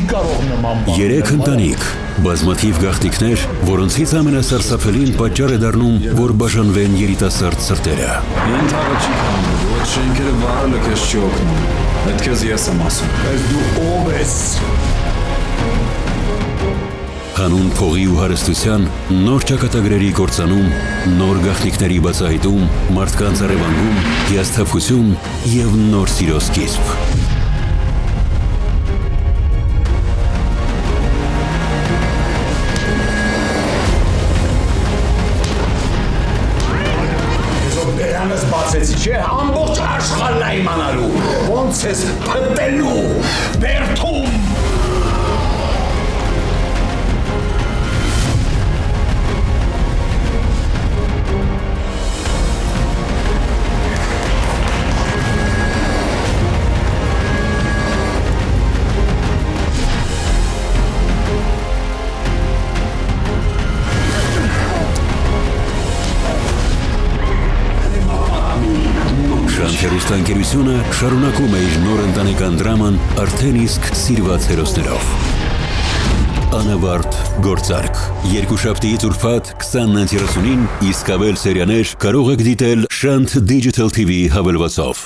կարող նման բան։ Երեք ընտանիք, բազմաթիվ գաղտնիքներ, որոնցից ամենասարսափելին պատճառ է դառնում, որ բաժանվեն երիտասարդ սրտերը։ Ենթաղը չի կանում, ոչ շենքերը վարելը քեզ չի օգնում։ Այդ քեզ ես եմ ասում։ Բայց դու ով ես։ Հանուն փողի ու հարստության, նոր ճակատագրերի կործանում, նոր գաղտնիքների բացահայտում, մարդկանց առևանգում, հիասթափություն և նոր սիրո սկիզբ։ Բերանս բացեցի, չէ, ամբողջ աշխարհն է իմանալու։ Ոնց ես փտելու, բերդում։ Հեռուստաընկերությունը շարունակում է իր նոր ընտանեկան դրաման արդեն իսկ սիրված հերոսներով։ Անավարտ գործարք։ Երկուշաբթիից ուրբաթ 20:30-ին իսկ ավել սերիաներ կարող եք դիտել Շանթ Digital TV հավելվածով։